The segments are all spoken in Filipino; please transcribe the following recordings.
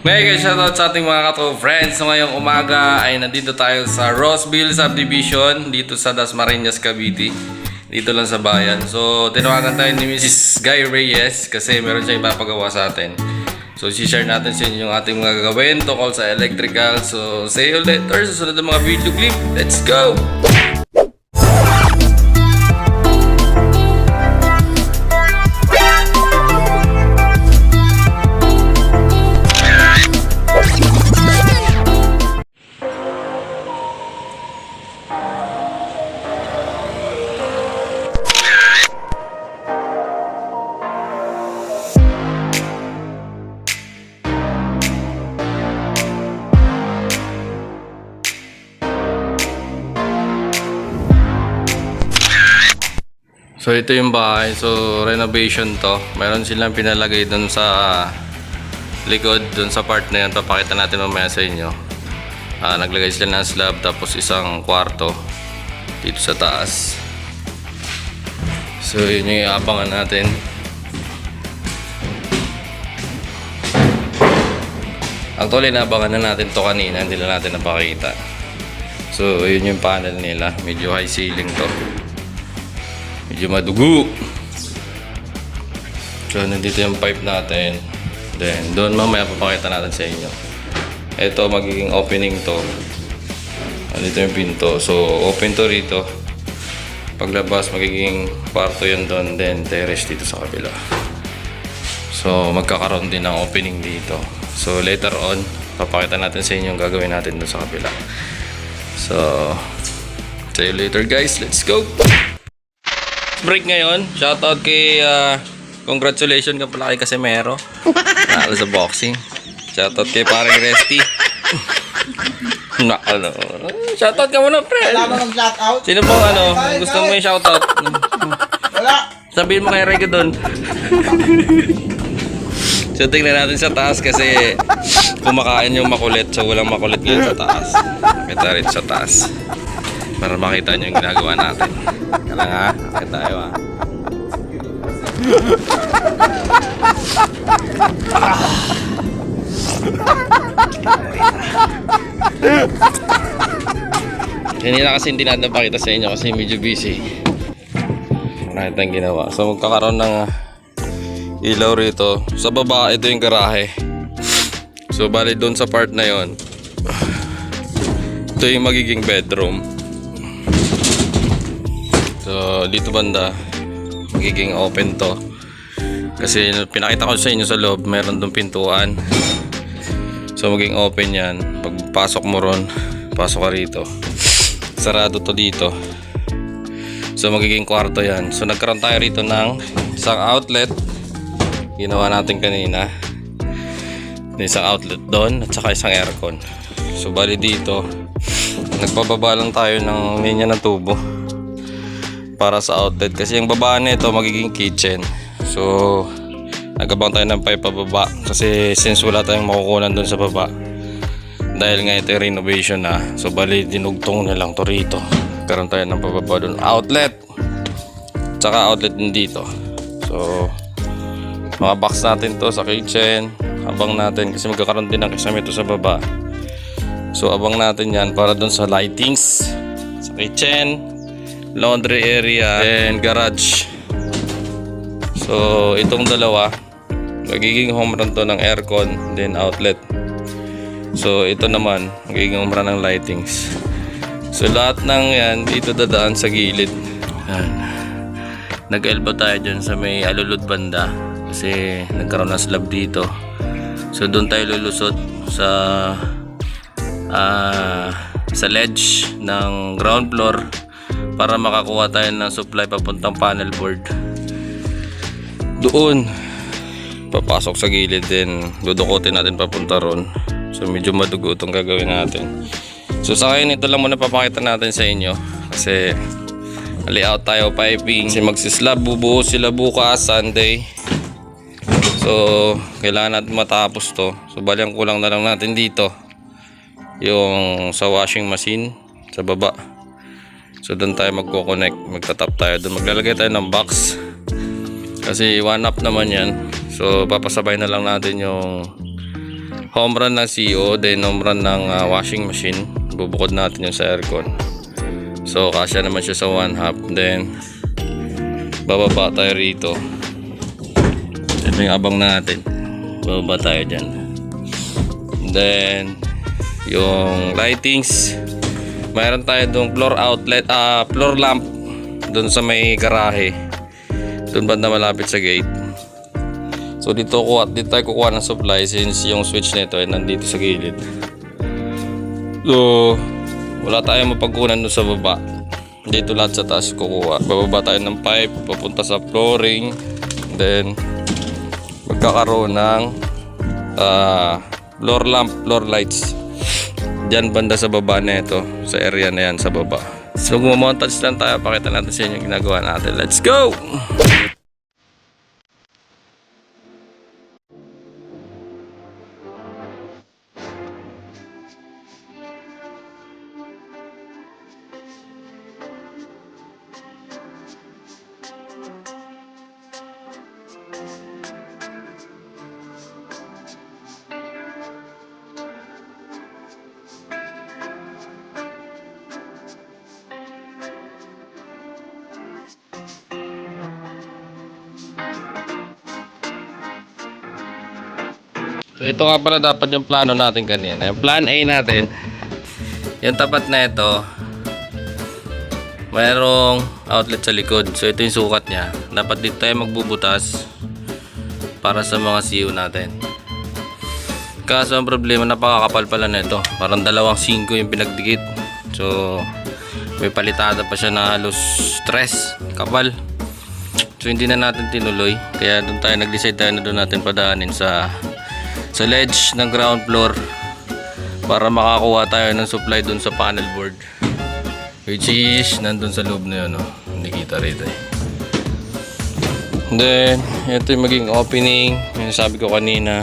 Mega shoutout sa ating mga katro friends. So ngayong umaga ay nandito tayo sa Roseville Subdivision dito sa Dasmariñas, Cavite. Dito lang sa bayan. So tinawagan tayo ni Mrs. Guy Reyes kasi meron siya ipapagawa sa atin. So share natin sa inyo yung ating mga gagawin tungkol sa electrical. So see you later sa susunod ng mga video clip. Let's go! So ito yung bahay. So renovation to. Meron silang pinalagay dun sa likod, dun sa part na yun. Papakita natin mamaya sa inyo. Naglagay sila ng slab tapos isang kwarto dito sa taas. So yun yung iabangan natin. Actually naabangan na natin to kanina, hindi na natin napakita. So yun yung panel nila. Medyo high ceiling to. Medyo madugo. So nandito yung pipe natin. Then doon mamaya papakita natin sa inyo. Ito magiging opening to. Dito yung pinto. So open to rito. Paglabas magiging kwarto yun doon. Then terrace dito sa kabila. So magkakaroon din ng opening dito. So later on papakita natin sa inyo yung gagawin natin doon sa kabila. So see you later guys. Let's go! Break ngayon. Shoutout kay congratulations ka pala kay Casimero. Nakala sa boxing. Shoutout kay parang Resty. Shoutout ka muna, pre. Wala mo ng shoutout. Sino pong gusto mo yung shoutout? Wala. Sabihin mo kay Rega doon. So tingnan natin sa taas kasi kumakain yung makulit. So walang makulit ngayon sa taas. Kita rin sa taas. Para makita nyo yung ginagawa natin. Kaya nga, bakit tayo Kanina kasi hindi natin napakita sa inyo kasi medyo busy. Marami tayong ginawa. So magkakaroon ng ilaw rito. Sa baba, ito yung garahe. So bali doon sa part na yon, ito yung magiging bedroom. So dito banda magiging open to kasi pinakita ko sa inyo sa loob meron dong pintuan. So magiging open yan. Pagpasok mo ron, pasok ka rito, sarado to dito. So magiging kwarto yan. So nagkaroon tayo rito ng isang outlet, ginawa natin kanina, isang outlet doon at saka isang aircon. So bali dito nagpababa lang tayo ng linya ng tubo para sa outlet kasi yung baba nito magiging kitchen. So nagabang tayo ng pipe pababa kasi since wala tayong makukunan dun sa baba dahil nga ito yung renovation na. So bali dinugtong na lang to rito. Karoon tayo ng pababa dun outlet tsaka outlet din dito. So mga box natin to sa kitchen. Abang natin kasi magkakaroon din ng kasama ito sa baba. So abang natin yan para dun sa lightings sa kitchen, laundry area, and garage. So itong dalawa magiging home run to ng aircon then outlet. So ito naman magiging home run ng lightings. So lahat ng yan dito dadaan sa gilid. Nag-elbow tayo dyan sa may alulod banda kasi nagkaroon ng slab dito. So doon tayo lulusot sa ledge ng ground floor para makakuha tayo ng supply papuntang panel board. Doon papasok sa gilid din, dudukutin natin papunta ron. So medyo madugo itong gagawin natin. So sa ngayon ito lang muna papakita natin sa inyo kasi layout tayo piping kasi magsislab, bubuo sila bukas Sunday. So kailangan natin matapos to. So balyang kulang na lang natin dito yung sa washing machine sa baba. So doon tayo magko-connect, magtatap tayo doon, maglalagay tayo ng box kasi 1 up naman yan. So papasabay na lang natin yung home run ng CO, then home run ng washing machine. Bubukod natin yung sa aircon. So kasya naman siya sa 1/2. Then bababa tayo rito. Ito yung abang natin. Bababa tayo dyan. Then yung lightings, mayroon tayo doon floor outlet, floor lamp doon sa may garahe. Doon banda malapit sa gate. So dito tayo kukuha ng supply since yung switch nito ay nandito sa gilid. So wala tayong mapagkunan doon sa baba. Dito lahat sa taas kukuha. Bababa tayo ng pipe papunta sa flooring. Then magkakaroon ng floor lamp, floor lights dyan banda sa baba na ito, sa area na yan sa baba. So gumamontage lang tayo, pakita natin sa inyo yung ginagawa natin. Let's go! So ito nga pala dapat yung plano natin kanina. Yung plan A natin, yung tapat na ito, mayroong outlet sa likod. So ito yung sukat niya. Dapat dito tayo magbubutas para sa mga CU natin. Kaso ang problema, napakakapal pala na ito. Parang 2.5 yung pinagdikit. So may palitada pa siya na halos stress, kapal. So hindi na natin tinuloy. Kaya doon tayo nag-decide tayo na doon natin padaanin sa ledge ng ground floor para makakuha tayo ng supply dun sa panel board, which is nandun sa loob na yun, hindi kita rito eh. Then ito yung maging opening, yung sabi ko kanina.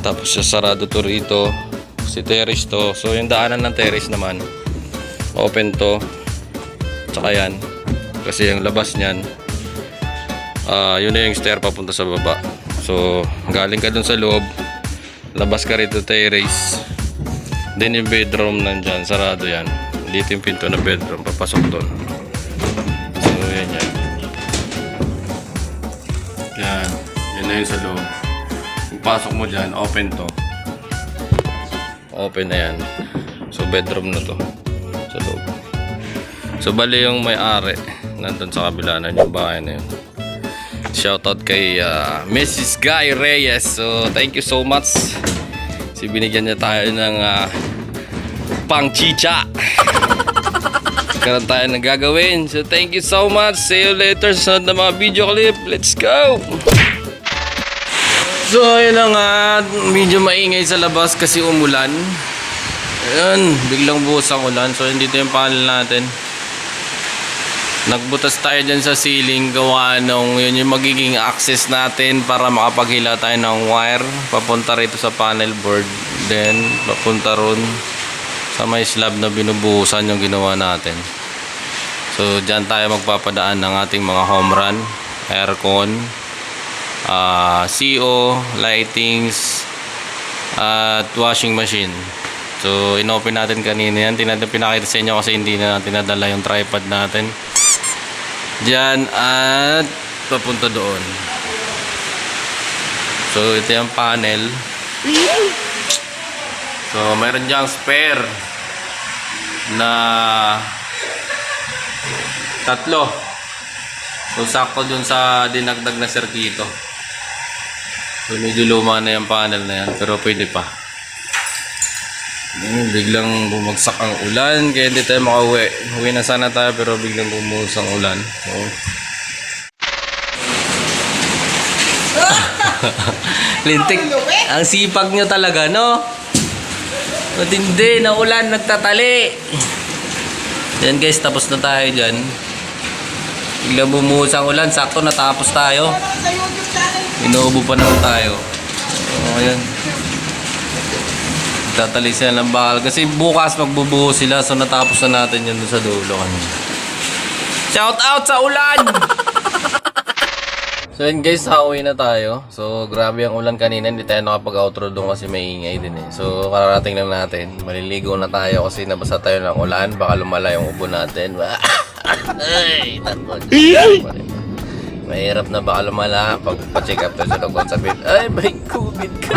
Tapos sarado to rito, si terrace to. So yung daanan ng terrace naman open to, tsaka yan kasi yung labas nyan yun na yung stair papunta sa baba. So galing ka dun sa loob, labas ka rito terrace, then yung bedroom nandyan, sarado yan. Dito yung pinto ng bedroom, papasok dun. So yan yan. Yan, yun na yung sa loob. Kung pasok mo dyan, open to. Open na yan. So bedroom na to sa loob. So bali yung may-ari nandun sa kabila na yung bahay na yun. Shoutout kay Mrs. Guy Reyes. So thank you so much. Si binigyan niya tayo ng pang chicha. Karoon tayo ng gagawin. So thank you so much. See you later sa sunod na mga video clip. Let's go! So yun na nga, medyo maingay sa labas kasi umulan. Ayun, biglang buhos ang ulan. So dito yung panel natin. Nagbutas tayo dyan sa ceiling, gawa nung yun yung magiging access natin para makapaghila tayo ng wire papunta rito sa panel board, then papunta ron sa may slab na binubuhusan yung ginawa natin. So dyan tayo magpapadaan ng ating mga home run, aircon, CO, lightings, at washing machine. So inopen natin kanina yan, pinakita sa inyo kasi hindi na natin nadala yung tripod natin dyan at papunta doon. So ito yung panel. So mayroon dyang spare na 3. So sakto dun sa dinagdag na serkito. So medyo luma na yung panel na yan, pero pwede pa. Biglang bumagsak ang ulan kaya hindi tayo makauwi. Uwi na sana tayo pero biglang bumuhos ang ulan. So lintik. Ang sipag nyo talaga, no? Matindi na ulan, nagtatali. Yan guys, tapos na tayo dyan. Biglang bumuhos ang ulan, sakto natapos tayo. Inuubo pa naman tayo. So ayan, tatali sila ng bakal kasi bukas magbubuhos sila, so natapos na natin yun sa dulo kanina. Shout out sa ulan! So yun guys, pauwi na tayo. So grabe ang ulan kanina, hindi tayo nakapag-outro doon kasi may ingay din eh. So kararating lang natin, maliligo na tayo kasi nabasa tayo ng ulan, baka lumala yung ubo natin. Ay, takot. Mahirap na baka lumala pag pa-check up tayo sa doktor, sabihin, ay may COVID ka.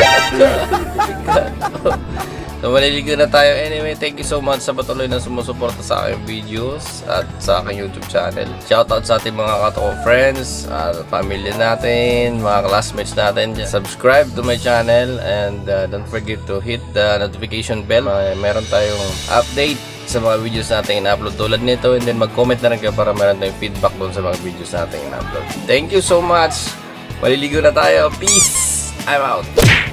So maliligo na tayo. Anyway, thank you so much sa patuloy na sumusuporta sa aking videos at sa aking YouTube channel. Shoutout sa ating mga katoko friends, pamilya natin, mga classmates natin. Subscribe to my channel and don't forget to hit the notification bell. Meron tayong update sa mga videos natin in-upload tulad nito, and then mag-comment na rin kayo para meron tayong feedback doon sa mga videos natin in-upload. Thank you so much. Maliligo na tayo. Peace. I'm out.